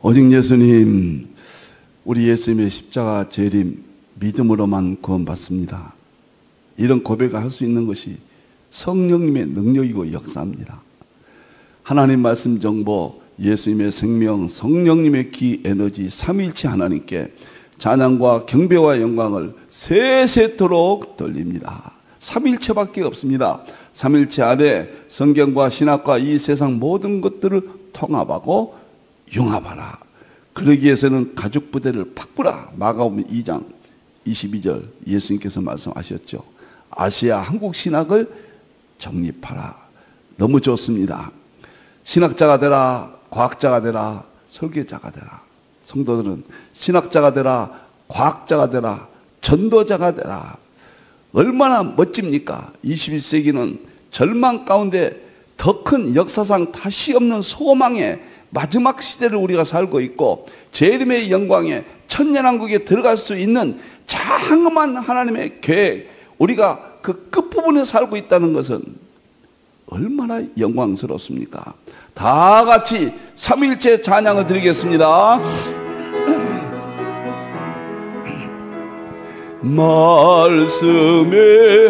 오직 예수님, 우리 예수님의 십자가 재림 믿음으로만 구원받습니다. 이런 고백을 할 수 있는 것이 성령님의 능력이고 역사입니다. 하나님 말씀 정보, 예수님의 생명, 성령님의 기 에너지, 삼위일체 하나님께 찬양과 경배와 영광을 세세토록 돌립니다. 삼위일체밖에 없습니다. 삼위일체 안에 성경과 신학과 이 세상 모든 것들을 통합하고 융합하라. 그러기 위해서는 가죽 부대를 바꾸라. 마가복음 2장 22절 예수님께서 말씀하셨죠. 아시아 한국 신학을 정립하라. 너무 좋습니다. 신학자가 되라, 과학자가 되라, 설교자가 되라. 성도들은 신학자가 되라, 과학자가 되라, 전도자가 되라. 얼마나 멋집니까? 21세기는 절망 가운데 더 큰 역사상 다시 없는 소망의 마지막 시대를 우리가 살고 있고, 재림의 영광에 천년왕국에 들어갈 수 있는 장엄한 하나님의 계획, 우리가 그 끝부분에 살고 있다는 것은 얼마나 영광스럽습니까? 다 같이 삼위일체 찬양을 드리겠습니다. 말씀의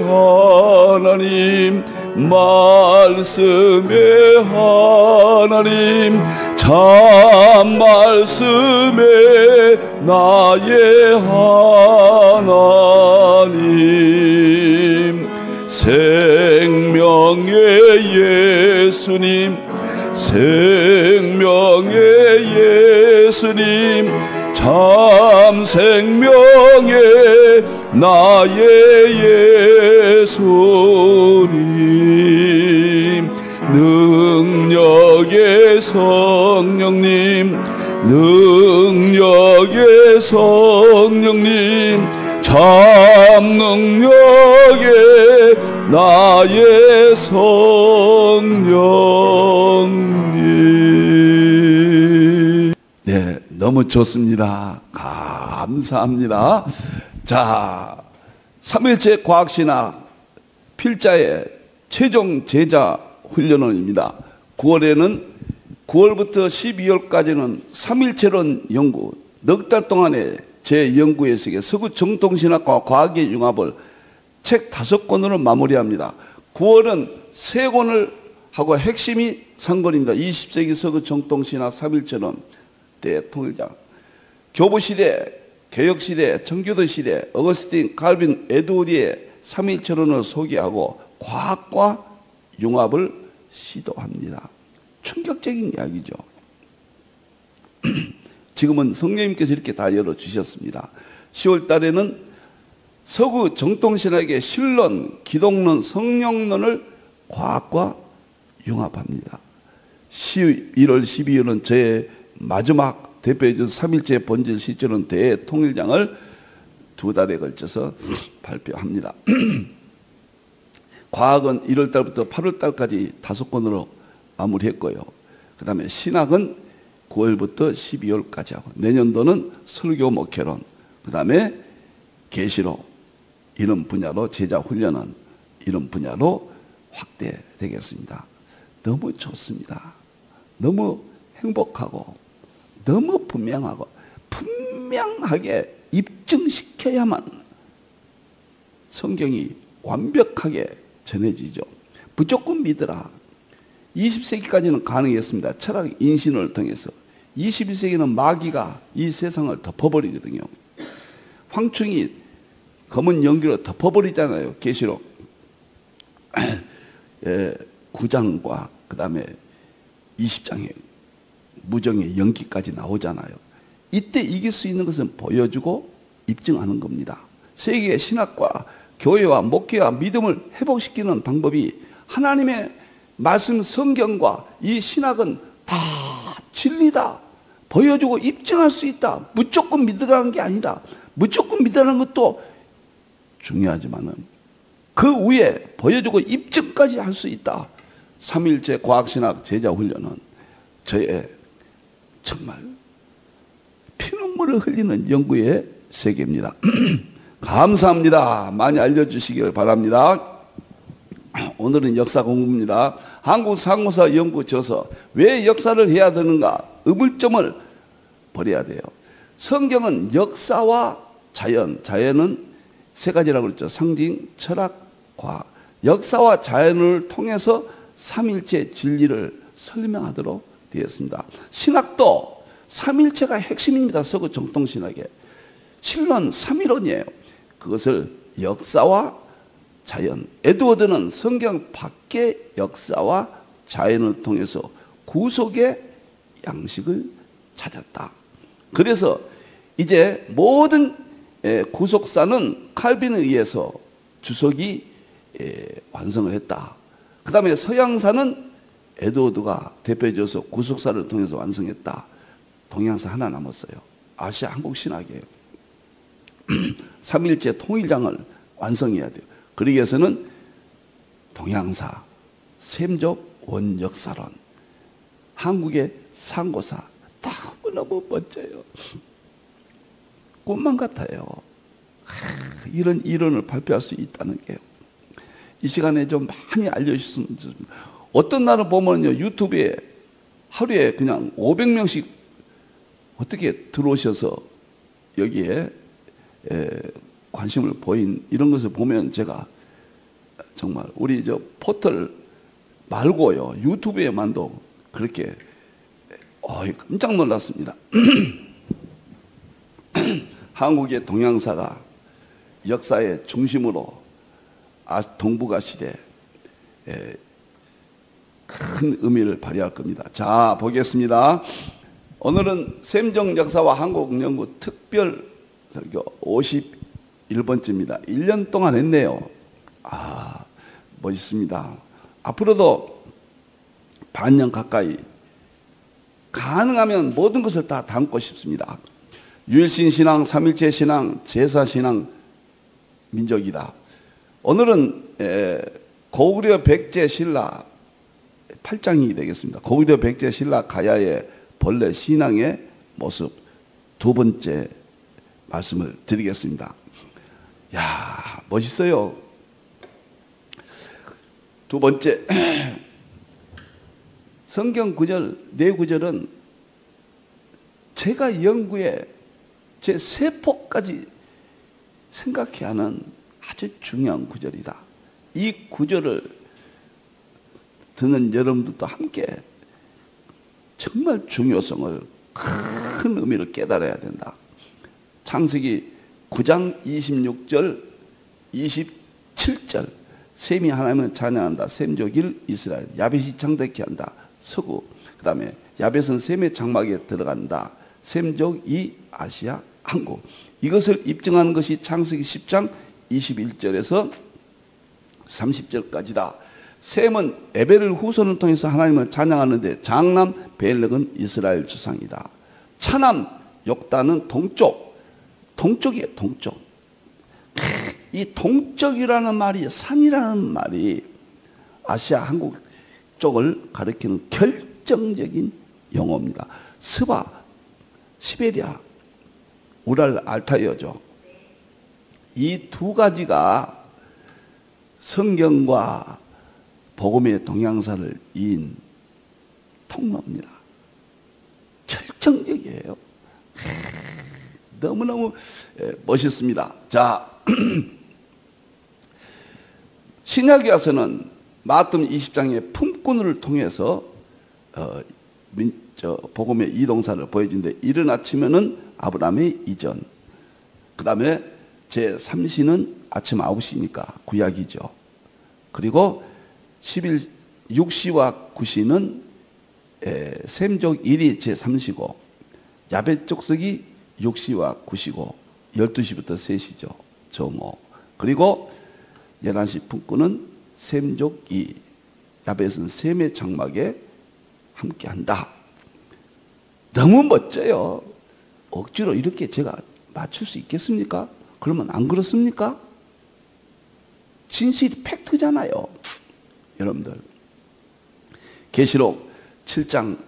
하나님, 말씀의 하나님, 참 말씀의 나의 하나님, 생명의 예수님, 생명의 예수님, 참 생명의 나의 예수님, 능력의 성령님, 능력의 성령님, 참 능력의 나의 성령님. 네, 너무 좋습니다. 감사합니다. 자, 삼일체 과학신학 필자의 최종 제자 훈련원입니다. 9월부터 12월까지는 삼일체론 연구, 넉 달 동안의 제 연구의 세계, 서구 정통신학과 과학의 융합을 책 5권으로 마무리합니다. 9월은 3권을 하고 핵심이 3권입니다. 20세기 서구 정통신학 삼일체론 대통일장, 교부시대, 개혁시대, 청교도시대, 어거스틴, 칼빈, 에드워드의 삼일체론을 소개하고 과학과 융합을 시도합니다. 충격적인 이야기죠. 지금은 성령님께서 이렇게 다 열어주셨습니다. 10월 달에는 서구 정통신학의 신론, 기독론, 성령론을 과학과 융합합니다. 11월, 12월은 저의 마지막 대표해준 삼일체 본질 실존론 대통일장을 2달에 걸쳐서 발표합니다. 과학은 1월 달부터 8월 달까지 5권으로 마무리했고요. 그 다음에 신학은 9월부터 12월까지 하고, 내년도는 설교 목회론, 그 다음에 계시록, 이런 분야로 제자 훈련은 이런 분야로 확대되겠습니다. 너무 좋습니다. 너무 행복하고 너무 분명하게 입증시켜야만 성경이 완벽하게 전해지죠. 무조건 믿으라. 20세기까지는 가능했습니다. 철학 인신을 통해서. 21세기는 마귀가 이 세상을 덮어버리거든요. 황충이 검은 연기로 덮어버리잖아요. 계시록 9장과 그 다음에 20장에 무정의 연기까지 나오잖아요. 이때 이길 수 있는 것은 보여주고 입증하는 겁니다. 세계의 신학과 교회와 목회와 믿음을 회복시키는 방법이 하나님의 말씀 성경과 이 신학은 다 진리다. 보여주고 입증할 수 있다. 무조건 믿으라는 게 아니다. 무조건 믿으라는 것도 중요하지만은 그 위에 보여주고 입증까지 할 수 있다. 삼일체 과학신학 제자훈련은 저의 정말 피눈물을 흘리는 연구의 세계입니다. 감사합니다. 많이 알려주시길 바랍니다. 오늘은 역사 공부입니다. 한국 상무사 연구 저서 왜 역사를 해야 되는가 의문점을 버려야 돼요. 성경은 역사와 자연, 자연은 세 가지라고 그랬죠. 상징, 철학, 과학. 역사와 자연을 통해서 삼일체 진리를 설명하도록 되었습니다. 신학도 삼일체가 핵심입니다. 서구 정통신학의 신론, 삼일론이에요. 그것을 역사와 자연, 에드워드는 성경 밖의 역사와 자연을 통해서 구속의 양식을 찾았다. 그래서 이제 모든 구속사는 칼빈에 의해서 주석이 완성을 했다. 그 다음에 서양사는 에드워드가 대표해줘서 구속사를 통해서 완성했다. 동양사 하나 남았어요. 아시아 한국 신학이에요. 삼일체 통일장을 완성해야 돼요. 그러기 위해서는 동양사, 셈족 원역사론, 한국의 상고사 너무너무 멋져요. 꿈만 같아요. 이런 이론을 발표할 수 있다는 게요. 이 시간에 좀 많이 알려주셨으면 좋겠습니다. 어떤 날은 보면요, 유튜브에 하루에 그냥 500명씩 어떻게 들어오셔서 여기에 관심을 보인 이런 것을 보면 제가 정말 우리 저 포털 말고요, 유튜브에만도 그렇게 깜짝 놀랐습니다. 한국의 동양사가 역사의 중심으로 동북아 시대에 큰 의미를 발휘할 겁니다. 자, 보겠습니다. 오늘은 셈종 역사와 한국 연구 특별 설교 51번째입니다. 1년 동안 했네요. 멋있습니다. 앞으로도 반년 가까이 가능하면 모든 것을 다 담고 싶습니다. 유일신 신앙, 삼일체 신앙, 제사 신앙, 민족이다. 오늘은 고구려 백제 신라 8장이 되겠습니다. 고구려 백제 신라 가야의 본래 신앙의 모습 두 번째 말씀을 드리겠습니다. 야, 멋있어요. 두 번째, 성경 구절, 네 구절은 제가 연구에 제 세포까지 생각해야 하는 아주 중요한 구절이다. 이 구절을 듣는 여러분들도 함께 정말 중요성을, 큰 의미를 깨달아야 된다. 창세기 9장 26절, 27절 셈이 하나님을 찬양한다. 셈족 1 이스라엘, 야벳이 창대케 한다. 서구. 그 다음에 야벳은 셈의 장막에 들어간다. 셈족 2 아시아 한국. 이것을 입증하는 것이 창세기 10장 21절에서 30절까지다. 셈은 에벨을 후손을 통해서 하나님을 찬양하는데 장남 벨렉은 이스라엘 주상이다. 차남 욕단은 동쪽. 동쪽이에요. 동쪽. 이 동쪽이라는 말이, 산이라는 말이 아시아 한국 쪽을 가리키는 결정적인 용어입니다. 스바, 시베리아, 우랄, 알타이어죠. 이 두 가지가 성경과 복음의 동양사를 이은 통로입니다. 결정적이에요. 너무너무 멋있습니다. 자, 신약에 와서는 마태복음 20장의 품꾼을 통해서 복음의 이동사를 보여준데, 이른 아침에는 아브라함의 이전, 그 다음에 제3시는 아침 9시니까 구약이죠. 그리고 6시와 9시는 셈족 1이 제3시고, 야벳 족속이 6시와 9시고 12시부터 3시죠. 정오. 그리고 11시 품꾼은 셈족 2, 야벳은 셈의 장막에 함께한다. 너무 멋져요. 억지로 이렇게 제가 맞출 수 있겠습니까? 그러면 안 그렇습니까? 진실이 팩트잖아요. 여러분들, 계시록 7장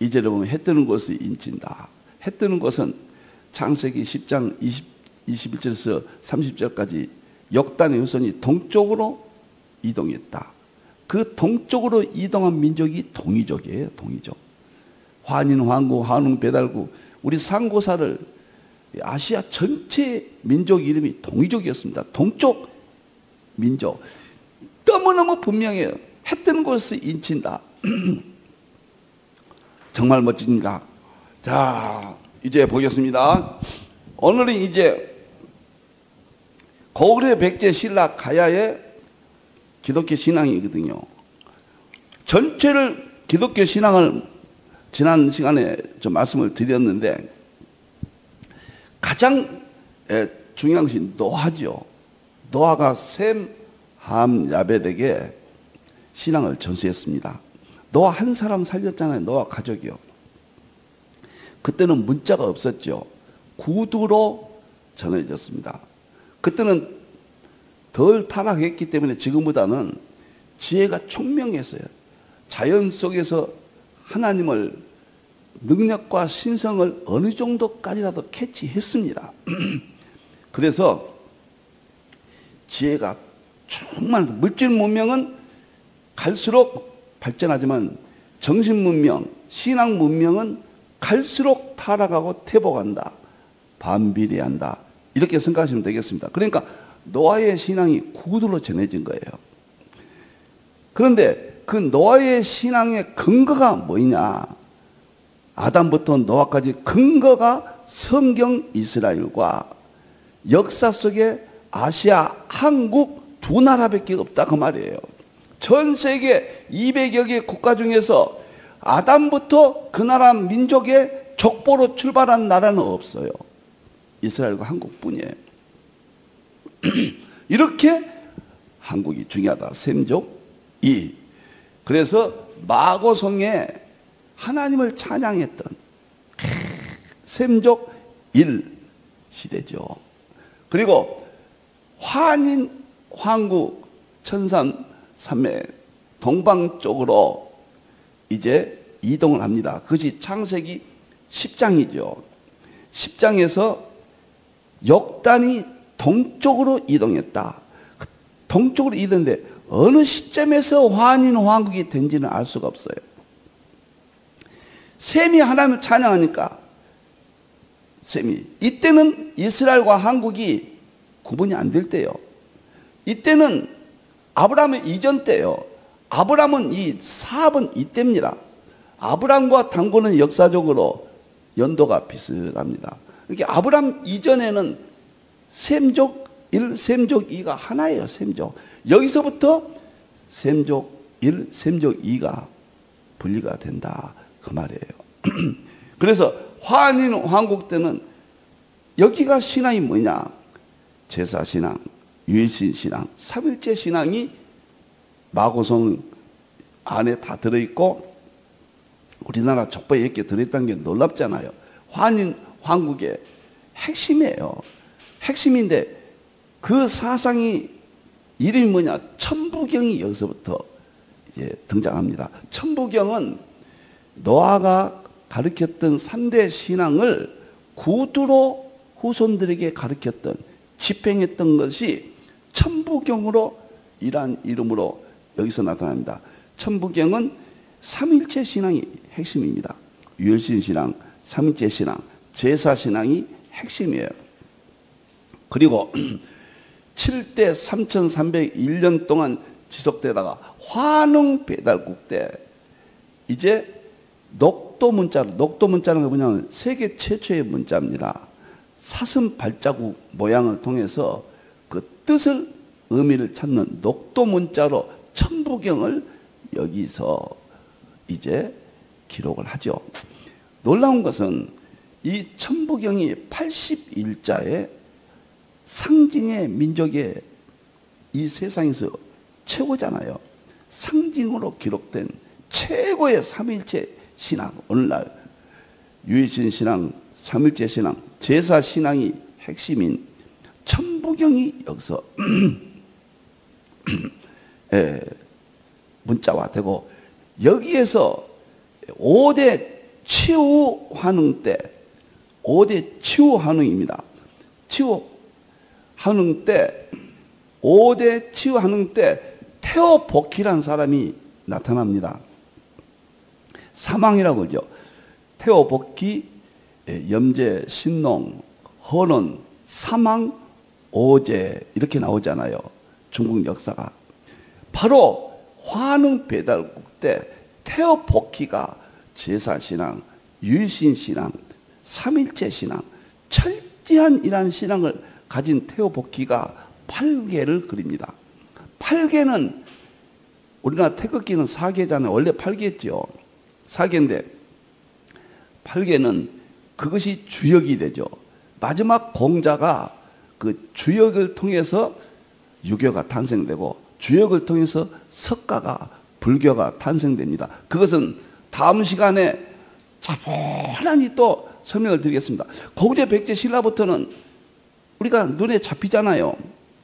2절에 보면 해 뜨는 곳을 인친다. 해 뜨는 곳은 창세기 10장 21절에서 30절까지 역단의 후손이 동쪽으로 이동했다. 그 동쪽으로 이동한 민족이 동이족이에요. 동이족. 환인, 환구, 환웅, 배달구, 우리 상고사를 아시아 전체 민족 이름이 동이족이었습니다. 동쪽 민족. 너무너무 분명해요. 해 뜨는 곳에서 인친다. 정말 멋집니다. 자, 이제 보겠습니다. 오늘은 이제 고구려 백제 신라 가야의 기독교 신앙이거든요. 전체를 기독교 신앙을 지난 시간에 좀 말씀을 드렸는데 가장 중요한 것이 노아죠. 노아가 셈, 함, 야벳에게 신앙을 전수했습니다. 노아 한 사람 살렸잖아요. 노아 가족이요. 그때는 문자가 없었죠. 구두로 전해졌습니다. 그때는 덜 타락했기 때문에 지금보다는 지혜가 총명했어요. 자연 속에서 하나님을 능력과 신성을 어느 정도까지라도 캐치했습니다. 그래서 지혜가 정말 물질 문명은 갈수록 발전하지만 정신 문명, 신앙 문명은 갈수록 타락하고 퇴보한다. 반비례한다. 이렇게 생각하시면 되겠습니다. 그러니까 노아의 신앙이 구두로 전해진 거예요. 그런데 그 노아의 신앙의 근거가 뭐냐? 아담부터 노아까지 근거가 성경 이스라엘과 역사 속에 아시아, 한국 두 나라밖에 없다 그 말이에요. 전 세계 200여 개 국가 중에서 아담부터 그 나라 민족의 족보로 출발한 나라는 없어요. 이스라엘과 한국뿐이에요. 이렇게 한국이 중요하다. 셈족 2. 그래서 마고성에 하나님을 찬양했던 셈족 1 시대죠. 그리고 환인, 황국, 천산, 삼매, 동방 쪽으로 이제 이동을 합니다. 그것이 창세기 10장이죠. 10장에서 역단이 동쪽으로 이동했다. 동쪽으로 이동했는데 어느 시점에서 환인, 황국이 된지는 알 수가 없어요. 셈이 하나님을 찬양하니까 셈이 이때는 이스라엘과 한국이 구분이 안 될 때요. 이때는 아브라함의 이전 때요. 아브라함은 이 사업은 이때입니다. 아브라함과 당군은 역사적으로 연도가 비슷합니다. 그러니까 아브라함 이전에는 셈족 1, 셈족 2가 하나예요. 셈족. 여기서부터 셈족 1, 셈족 2가 분리가 된다. 그 말이에요. 그래서 환인 황국 때는 여기가 신앙이 뭐냐? 제사신앙, 유일신신앙, 삼일체 신앙이 마고성 안에 다 들어있고 우리나라 족보에 이렇게 들어있다는 게 놀랍잖아요. 환인 황국의 핵심이에요. 핵심인데 그 사상이 이름이 뭐냐? 천부경이 여기서부터 이제 등장합니다. 천부경은 노아가 가르쳤던 3대 신앙을 구두로 후손들에게 가르쳤던 집행했던 것이 천부경으로 이란 이름으로 여기서 나타납니다. 천부경은 삼일체 신앙이 핵심입니다. 유일신 신앙, 삼일체 신앙, 제사 신앙이 핵심이에요. 그리고 7대 3301년 동안 지속되다가 환웅 배달국 때 이제 녹도 문자로, 녹도 문자는 뭐냐면 세계 최초의 문자입니다. 사슴 발자국 모양을 통해서 그 뜻을, 의미를 찾는 녹도 문자로 천부경을 여기서 이제 기록을 하죠. 놀라운 것은 이 천부경이 81자의 상징의 민족의 이 세상에서 최고잖아요. 상징으로 기록된 최고의 삼일체 신앙, 오늘날 유일신 신앙, 삼일체 신앙, 제사 신앙이 핵심인 천부경이 여기서 문자화되고 여기에서 5대 치유 환웅 때 5대 치유 환웅입니다. 치유 환웅 때 5대 치유 환웅 때 테오복희라는 사람이 나타납니다. 사망이라고 그러죠. 테오복희 염제, 신농, 헌원, 사망, 오제 이렇게 나오잖아요. 중국 역사가. 바로 화능 배달국 때 태어복희가 제사신앙, 유일신신앙, 삼일체 신앙, 철저한 이러한 신앙을 가진 태어복희가 8개를 그립니다. 8개는 우리나라 태극기는 4개잖아요. 원래 8개였죠. 4개인데 8개는 그것이 주역이 되죠. 마지막 공자가 그 주역을 통해서 유교가 탄생되고 주역을 통해서 석가가 불교가 탄생됩니다. 그것은 다음 시간에 차분하니 또 설명을 드리겠습니다. 고구려 백제 신라부터는 우리가 눈에 잡히잖아요.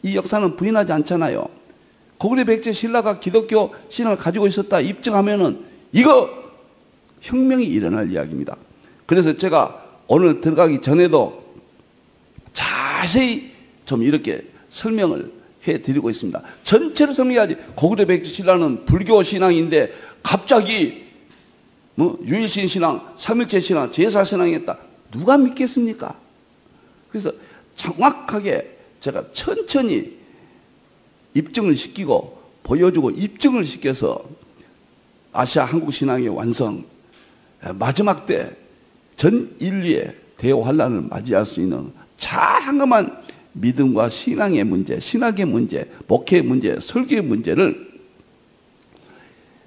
이 역사는 부인하지 않잖아요. 고구려 백제 신라가 기독교 신앙을 가지고 있었다 입증하면은 이거 혁명이 일어날 이야기입니다. 그래서 제가 오늘 들어가기 전에도 자세히 좀 이렇게 설명을 해드리고 있습니다. 전체를 설명해야지. 고구려 백제 신라는 불교 신앙인데 갑자기 뭐 유일신 신앙, 삼일체 신앙, 제사 신앙이었다. 누가 믿겠습니까? 그래서 정확하게 제가 천천히 입증을 시키고 보여주고 입증을 시켜서 아시아 한국 신앙의 완성, 마지막 때 전 인류의 대환란을 맞이할 수 있는 장엄한 믿음과 신앙의 문제, 신학의 문제, 목회의 문제, 설교의 문제를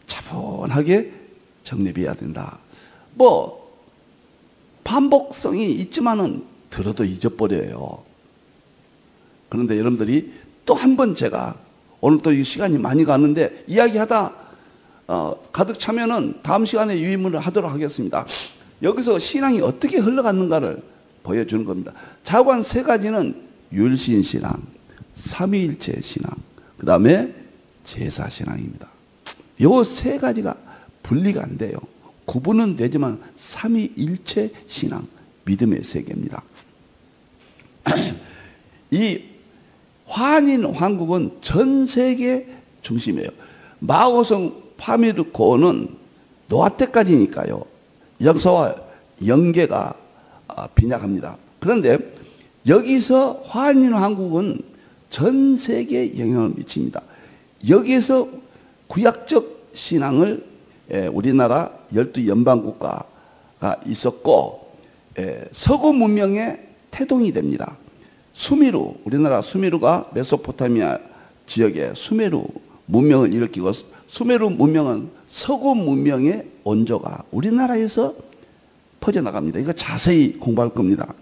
차분하게 정립해야 된다. 뭐 반복성이 있지만은 들어도 잊어버려요. 그런데 여러분들이 또 한 번 제가 오늘 또 이 시간이 많이 가는데 이야기하다 가득 차면은 다음 시간에 유의문을 하도록 하겠습니다. 여기서 신앙이 어떻게 흘러갔는가를 보여주는 겁니다. 자관 세 가지는 율신 신앙, 삼위일체 신앙, 그 다음에 제사 신앙입니다. 요 세 가지가 분리가 안 돼요. 구분은 되지만 삼위일체 신앙, 믿음의 세계입니다. 이 환인 황국은 전 세계 중심이에요. 마오성 파미르코는 노아 때까지니까요. 역사와 연계가 빈약합니다. 그런데 여기서 환인 황국은 전 세계에 영향을 미칩니다. 여기에서 구약적 신앙을 우리나라 12연방국가가 있었고 서구 문명의 태동이 됩니다. 수메르, 우리나라 수메르가 메소포타미아 지역에 수메르 문명을 일으키고 수메르 문명은 서구 문명의 원조가 우리나라에서 퍼져나갑니다. 이거 자세히 공부할 겁니다.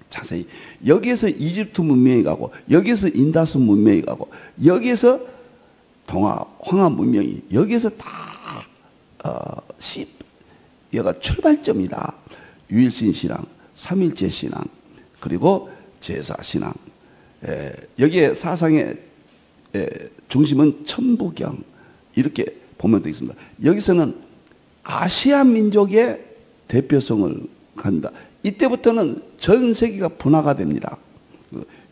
자세히. 여기에서 이집트 문명이 가고 여기에서 인다스 문명이 가고 여기에서 동아, 황하 문명이 여기에서 다 여기가 출발점이다. 유일신 신앙, 삼일체 신앙, 그리고 제사 신앙. 여기에 사상의 중심은 천부경 이렇게 보면 되겠습니다. 여기서는 아시아 민족의 대표성을 갖는다. 이때부터는 전 세계가 분화가 됩니다.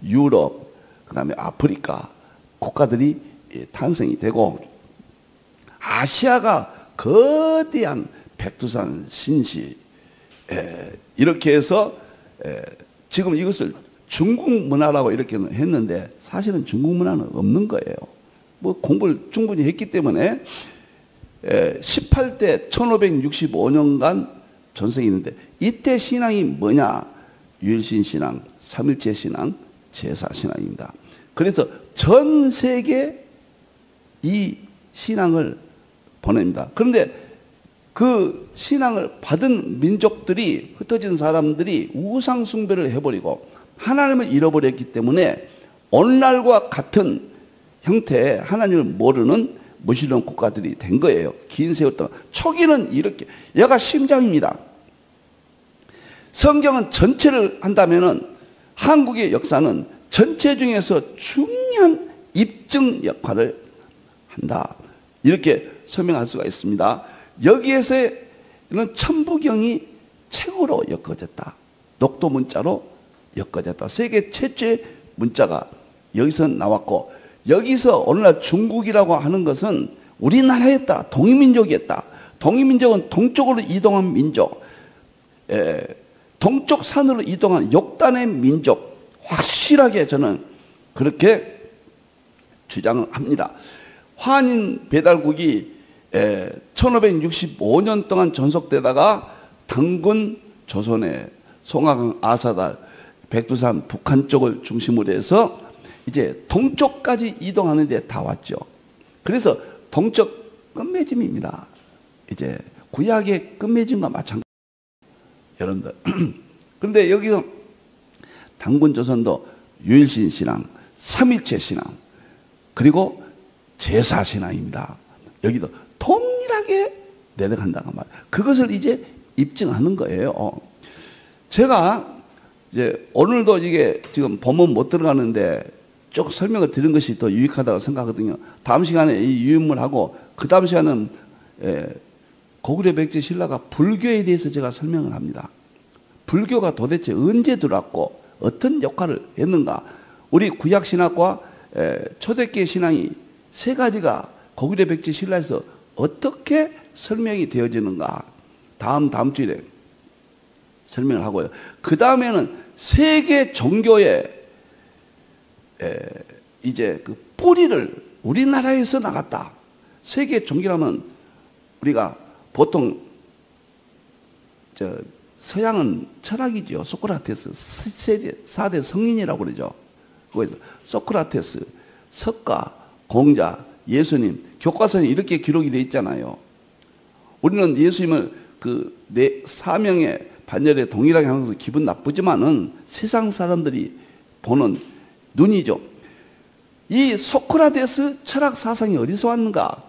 유럽, 그 다음에 아프리카 국가들이 탄생이 되고 아시아가 거대한 백두산 신시 이렇게 해서 지금 이것을 중국 문화라고 이렇게 했는데 사실은 중국 문화는 없는 거예요. 뭐 공부를 충분히 했기 때문에 18대 1565년간 전성이 있는데 이때 신앙이 뭐냐? 유일신 신앙, 삼일체 신앙, 제사 신앙입니다. 그래서 전 세계 이 신앙을 보냅니다. 그런데 그 신앙을 받은 민족들이 흩어진 사람들이 우상 숭배를 해버리고 하나님을 잃어버렸기 때문에 오늘날과 같은 형태의 하나님을 모르는 무신론 국가들이 된 거예요. 긴 세월 동안. 초기는 이렇게. 얘가 심장입니다. 성경은 전체를 한다면은 한국의 역사는 전체 중에서 중요한 입증 역할을 한다. 이렇게 설명할 수가 있습니다. 여기에서는 천부경이 책으로 엮어졌다. 녹도 문자로 엮어졌다. 세계 최초의 문자가 여기서 나왔고 여기서 오늘날 중국이라고 하는 것은 우리나라였다. 동이민족이었다. 동이민족은 동쪽으로 이동한 민족. 동쪽 산으로 이동한 욕단의 민족, 확실하게 저는 그렇게 주장을 합니다. 한인 배달국이 1565년 동안 전속되다가 당군 조선의 송화강 아사달 백두산 북한 쪽을 중심으로 해서 이제 동쪽까지 이동하는데 다 왔죠. 그래서 동쪽 끝맺음입니다. 이제 구약의 끝맺음과 마찬가지. 여러분들. 그런데 여기서 당군 조선도 유일신 신앙, 삼일체 신앙, 그리고 제사 신앙입니다. 여기도 동일하게 내려간다고 말이에요. 그것을 이제 입증하는 거예요. 제가 이제 오늘도 이게 지금 본문 못 들어가는데 쭉 설명을 드린 것이 더 유익하다고 생각하거든요. 다음 시간에 이 유인물하고 그 다음 시간은 고구려 백제 신라가 불교에 대해서 제가 설명을 합니다. 불교가 도대체 언제 들어왔고 어떤 역할을 했는가. 우리 구약 신학과 초대교회 신앙이 세 가지가 고구려 백제 신라에서 어떻게 설명이 되어지는가. 다음 주일에 설명을 하고요. 그 다음에는 세계 종교의 이제 그 뿌리를 우리나라에서 나갔다. 세계 종교라면 우리가 보통 서양은 철학이죠. 소크라테스 4대 성인이라고 그러죠. 거기서 소크라테스, 석가, 공자, 예수님, 교과서에 이렇게 기록이 되어 있잖아요. 우리는 예수님을 그 사명의 반열에 동일하게 하면서 기분 나쁘지만은 세상 사람들이 보는 눈이죠. 이 소크라테스 철학 사상이 어디서 왔는가?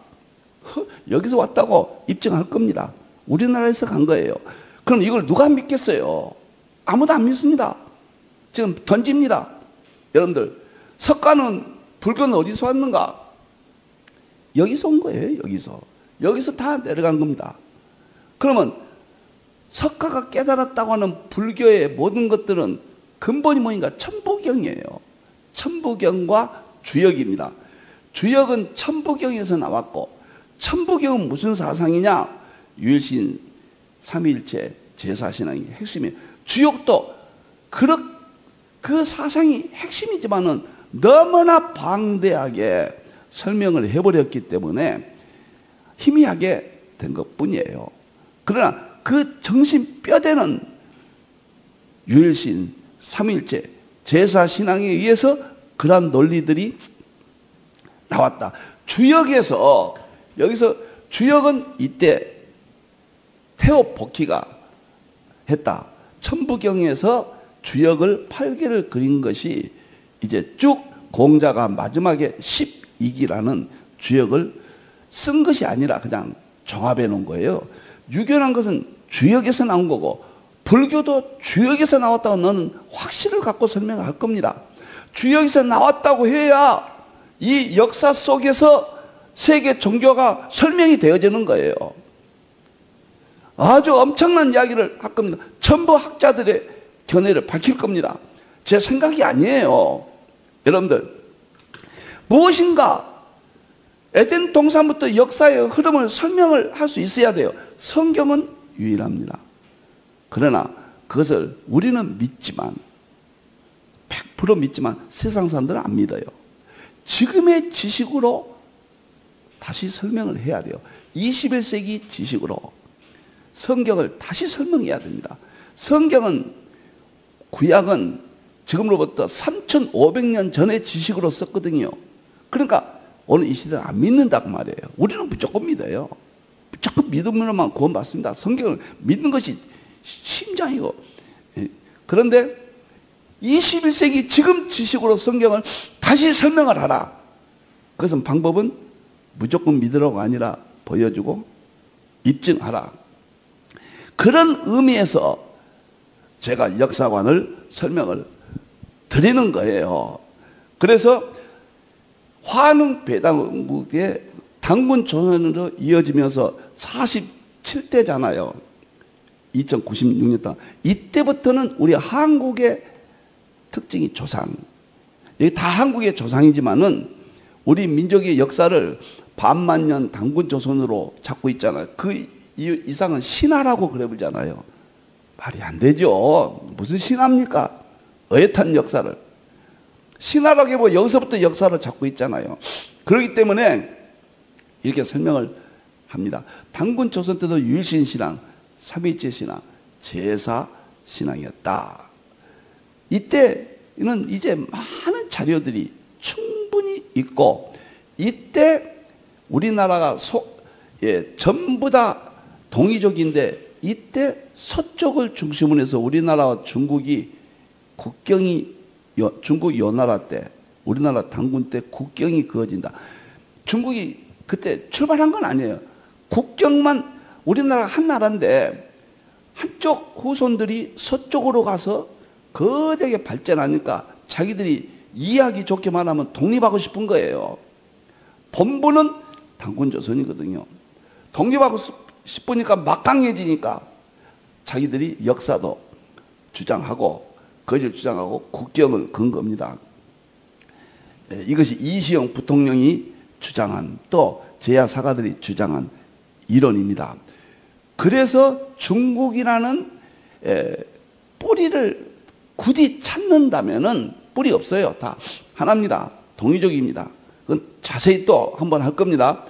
여기서 왔다고 입증할 겁니다. 우리나라에서 간 거예요. 그럼 이걸 누가 믿겠어요? 아무도 안 믿습니다. 지금 던집니다. 여러분들, 석가는 불교는 어디서 왔는가? 여기서 온 거예요. 여기서 다 내려간 겁니다. 그러면 석가가 깨달았다고 하는 불교의 모든 것들은 근본이 뭐인가? 천부경이에요. 천부경과 주역입니다. 주역은 천부경에서 나왔고, 천부경은 무슨 사상이냐? 유일신, 삼위일체, 제사신앙이 핵심이에요. 주역도 그 사상이 핵심이지만은 너무나 방대하게 설명을 해버렸기 때문에 희미하게 된 것 뿐이에요. 그러나 그 정신 뼈대는 유일신, 삼위일체, 제사신앙에 의해서 그러한 논리들이 나왔다. 주역에서, 여기서 주역은 이때 테오포키가 했다. 천부경에서 주역을 8개를 그린 것이 이제 쭉 공자가 마지막에 12기라는 주역을 쓴 것이 아니라 그냥 종합해 놓은 거예요. 유교란 것은 주역에서 나온 거고 불교도 주역에서 나왔다고 너는 확신을 갖고 설명할 겁니다. 주역에서 나왔다고 해야 이 역사 속에서 세계 종교가 설명이 되어지는 거예요. 아주 엄청난 이야기를 할 겁니다. 전부 학자들의 견해를 밝힐 겁니다. 제 생각이 아니에요. 여러분들, 무엇인가 에덴 동산부터 역사의 흐름을 설명을 할 수 있어야 돼요. 성경은 유일합니다. 그러나 그것을 우리는 믿지만 100% 믿지만 세상 사람들은 안 믿어요. 지금의 지식으로 다시 설명을 해야 돼요. 21세기 지식으로 성경을 다시 설명해야 됩니다. 성경은, 구약은 지금으로부터 3,500년 전의 지식으로 썼거든요. 그러니까 오늘 이 시대는 안 믿는다고 말이에요. 우리는 무조건 믿어요. 무조건 믿음으로만 구원받습니다. 성경을 믿는 것이 심장이고. 그런데 21세기 지금 지식으로 성경을 다시 설명을 하라. 그것은 방법은 무조건 믿으라고 아니라 보여주고 입증하라. 그런 의미에서 제가 역사관을 설명을 드리는 거예요. 그래서 환웅 배당국의 당군 조선으로 이어지면서 47대잖아요. 2096년 동안. 이때부터는 우리 한국의 특징이 조상. 여기 다 한국의 조상이지만은 우리 민족의 역사를 반만년 당군 조선으로 잡고 있잖아요. 그 이상은 신화라고 그래 보잖아요. 말이 안 되죠. 무슨 신화입니까? 어엿한 역사를. 신화라고 뭐 여기서부터 역사를 잡고 있잖아요. 그렇기 때문에 이렇게 설명을 합니다. 단군 조선 때도 유일신 신앙, 삼위일체 신앙, 제사 신앙이었다. 이때는 이제 많은 자료들이 충분히 있고, 이때 우리나라가 전부 다 동이족인데, 이때 서쪽을 중심으로 해서 우리나라와 중국이 국경이, 중국 요나라 때, 우리나라 단군 때 국경이 그어진다. 중국이 그때 출발한 건 아니에요. 국경만, 우리나라가 한 나라인데 한쪽 후손들이 서쪽으로 가서 거대하게 발전하니까 자기들이 이해하기 좋게 말하면 독립하고 싶은 거예요. 본부는 단군조선이거든요. 독립하고 싶으니까 막강해지니까 자기들이 역사도 주장하고 거짓 주장하고 국경을 건 겁니다. 이것이 이시영 부통령이 주장한, 또 제야 사가들이 주장한 이론입니다. 그래서 중국이라는 뿌리를 굳이 찾는다면은 뿌리 없어요. 다 하나입니다. 동이족입니다. 그건 자세히 또 한번 할 겁니다.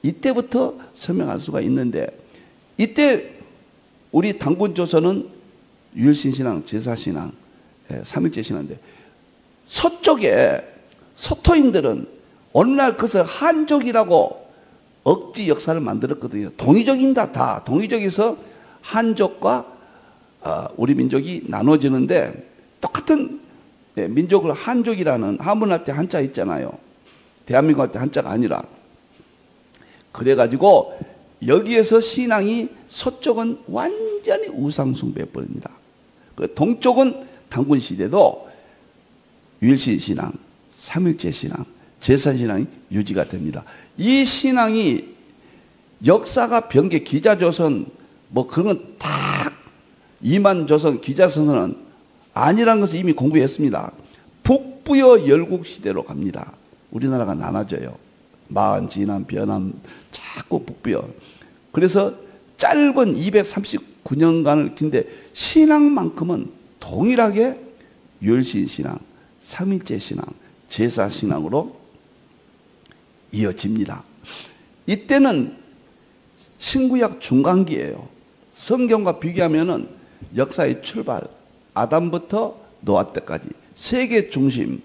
이때부터 설명할 수가 있는데, 이때 우리 단군조선은 유일신신앙, 제사신앙, 삼일제신앙인데, 서쪽에 서토인들은 어느 날 그것을 한족이라고 억지 역사를 만들었거든요. 동이족입니다. 다 동이족에서 한족과 우리 민족이 나눠지는데, 똑같은 민족을 한족이라는, 한문할 때 한자 있잖아요. 대한민국 할 때 한자가 아니라. 그래가지고 여기에서 신앙이, 서쪽은 완전히 우상숭배해버립니다. 동쪽은 단군시대도 유일신 신앙, 삼일제 신앙, 제사신앙이 유지가 됩니다. 이 신앙이 역사가 변개, 기자조선 뭐 그런 건 다 이만조선, 기자선선은 아니라는 것을 이미 공부했습니다. 북부여 열국시대로 갑니다. 우리나라가 나눠져요. 마한, 진안, 변함, 자꾸 북부여. 그래서 짧은 239년간을 긴데, 신앙만큼은 동일하게 유일신 신앙, 삼일제 신앙, 제사 신앙으로 이어집니다. 이때는 신구약 중간기예요. 성경과 비교하면은 역사의 출발, 아담부터 노아 때까지 세계 중심,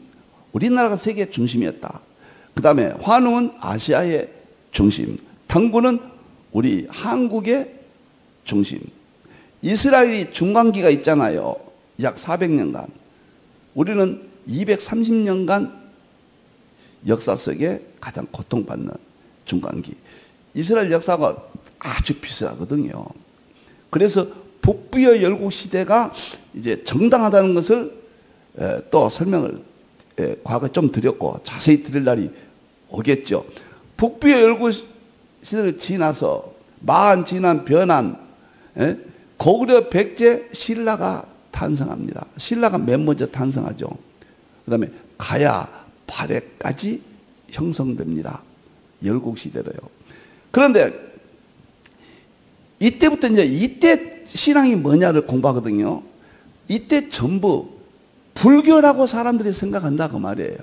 우리나라가 세계 중심이었다. 그 다음에 환웅은 아시아의 중심, 단군은 우리 한국의 중심. 이스라엘이 중간기가 있잖아요. 약 400년간. 우리는 230년간 역사 속에 가장 고통받는 중간기. 이스라엘 역사가 아주 비슷하거든요. 그래서 북부여 열국시대가 이제 정당하다는 것을 또 설명을 과거에 좀 드렸고, 자세히 드릴 날이 오겠죠. 북부여 열국시대를 지나서 마한, 진안, 변한, 고구려 백제 신라가 탄생합니다. 신라가 맨 먼저 탄생하죠. 그 다음에 가야, 발해까지 형성됩니다. 열국시대로요. 그런데 이때부터 이때 신앙이 뭐냐를 공부하거든요. 이때 전부 불교라고 사람들이 생각한다 그 말이에요.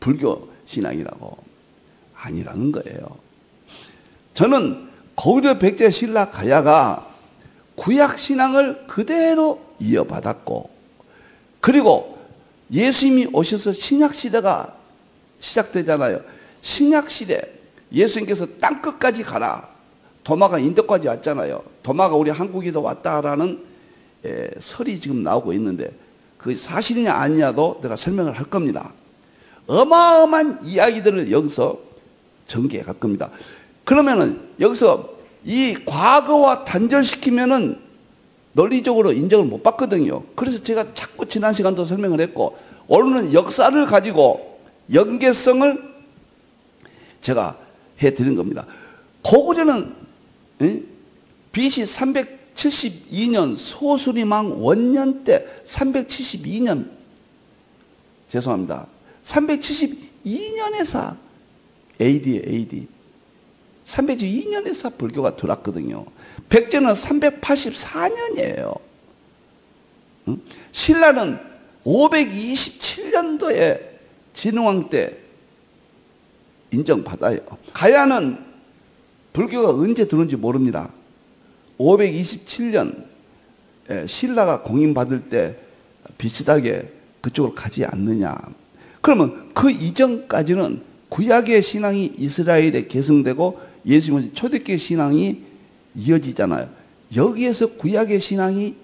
불교 신앙이라고. 아니라는 거예요. 저는 고구려 백제 신라 가야가 구약 신앙을 그대로 이어받았고, 그리고 예수님이 오셔서 신약 시대가 시작되잖아요. 신약 시대, 예수님께서 땅끝까지 가라. 도마가 인도까지 왔잖아요. 도마가 우리 한국에도 왔다라는 설이 지금 나오고 있는데, 그게 사실이냐 아니냐도 내가 설명을 할 겁니다. 어마어마한 이야기들을 여기서 전개해 갈 겁니다. 그러면은 여기서 이 과거와 단절시키면은 논리적으로 인정을 못 받거든요. 그래서 제가 자꾸 지난 시간도 설명을 했고, 오늘은 역사를 가지고 연계성을 제가 해드린 겁니다. 고구려는 BC 372년 소수리망 원년 때 372년, 죄송합니다. 372년에서 AD에 AD. 312년에서 불교가 들어왔거든요. 백제는 384년이에요. 신라는 527년도에 진흥왕 때 인정받아요. 가야는 불교가 언제 들어온지 모릅니다. 527년 신라가 공인받을 때 비슷하게 그쪽으로 가지 않느냐. 그러면 그 이전까지는 구약의 신앙이 이스라엘에 계승되고 예수님은 초대교회 신앙이 이어지잖아요. 여기에서 구약의 신앙이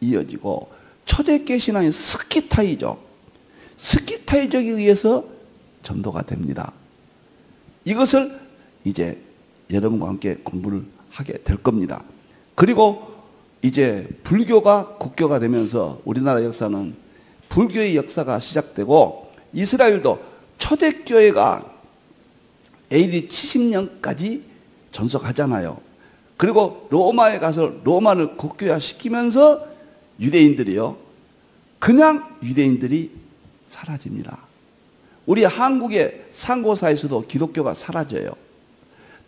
이어지고 초대교회 신앙이 스키타이죠. 스키타이족에 의해서 전도가 됩니다. 이것을 이제 여러분과 함께 공부를 하게 될 겁니다. 그리고 이제 불교가 국교가 되면서 우리나라 역사는 불교의 역사가 시작되고 이스라엘도 초대교회가 AD 70년까지 전속하잖아요. 그리고 로마에 가서 로마를 국교화 시키면서 유대인들이요, 그냥 유대인들이 사라집니다. 우리 한국의 상고사에서도 기독교가 사라져요.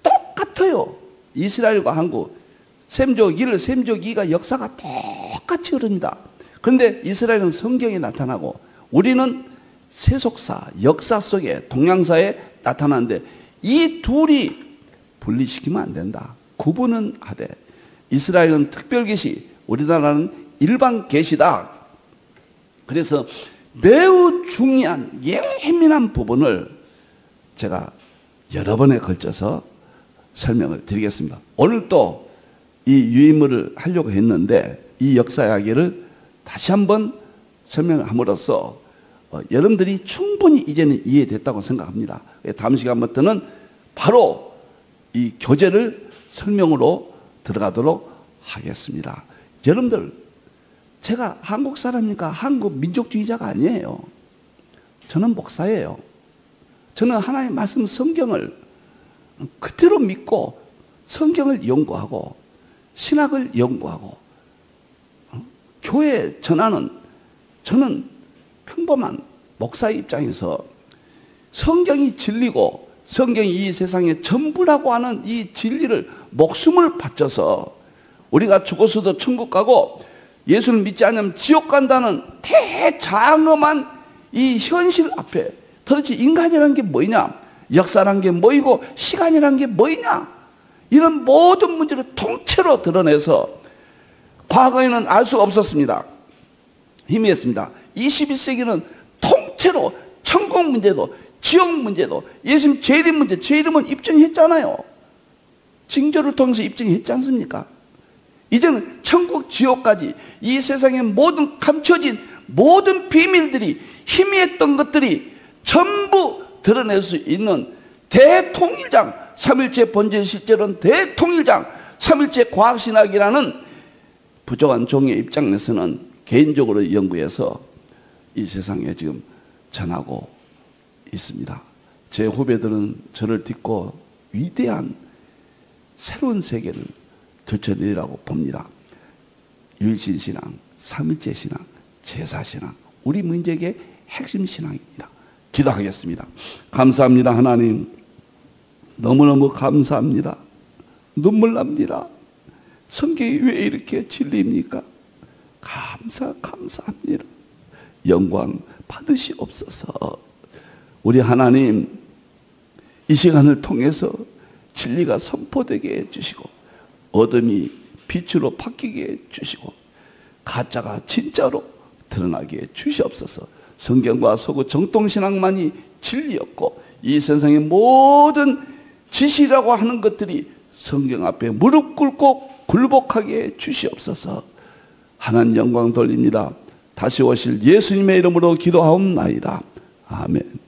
똑같아요. 이스라엘과 한국 셈족 1, 셈족 2가 역사가 똑같이 흐릅니다. 그런데 이스라엘은 성경에 나타나고 우리는 세속사, 역사 속에 동양사에 나타나는데 이 둘이 분리시키면 안 된다. 구분은 하되 이스라엘은 특별계시, 우리나라는 일반계시다. 그래서 매우 중요한 예민한 부분을 제가 여러 번에 걸쳐서 설명을 드리겠습니다. 오늘 또 이 유인물을 하려고 했는데 이 역사 이야기를 다시 한번 설명을 함으로써 여러분들이 충분히 이제는 이해됐다고 생각합니다. 다음 시간부터는 바로 이 교재를 설명으로 들어가도록 하겠습니다. 여러분들, 제가 한국 사람이니까 한국 민족주의자가 아니에요. 저는 목사예요. 저는 하나님의 말씀 성경을 그대로 믿고 성경을 연구하고 신학을 연구하고 교회 전하는, 저는 평범한 목사의 입장에서 성경이 진리고 성경이 이 세상의 전부라고 하는 이 진리를 목숨을 바쳐서 우리가 죽어서도 천국 가고 예수를 믿지 않으면 지옥 간다는 대장엄한 이 현실 앞에 도대체 인간이라는 게 뭐냐, 역사라는 게 뭐이고 시간이라는 게 뭐이냐, 이런 모든 문제를 통째로 드러내서 과거에는 알 수가 없었습니다. 희미했습니다. 21세기는 통째로 천국 문제도 지옥 문제도 예수님 재림 문제, 재림은 입증했잖아요. 징조를 통해서 입증했지 않습니까? 이제는 천국 지옥까지 이 세상의 모든 감춰진 모든 비밀들이, 희미했던 것들이 전부 드러낼 수 있는 대통일장, 삼일체 본질 실제로는 대통일장, 삼일체 과학신학이라는 부족한 종의 입장에서는 개인적으로 연구해서 이 세상에 지금 전하고 있습니다. 제 후배들은 저를 딛고 위대한 새로운 세계를 들춰내리라고 봅니다. 유일신신앙, 삼일체 신앙, 제사신앙, 우리 민족의 핵심 신앙입니다. 기도하겠습니다. 감사합니다. 하나님, 너무너무 감사합니다. 눈물 납니다. 성경이 왜 이렇게 진리입니까? 감사합니다. 영광 받으시옵소서. 우리 하나님, 이 시간을 통해서 진리가 선포되게 해주시고 어둠이 빛으로 바뀌게 해주시고 가짜가 진짜로 드러나게 해주시옵소서. 성경과 서구 정통신앙만이 진리였고 이 세상의 모든 지시라고 하는 것들이 성경 앞에 무릎 꿇고 굴복하게 해주시옵소서. 하나님 영광 돌립니다. 다시 오실 예수님의 이름으로 기도하옵나이다. 아멘.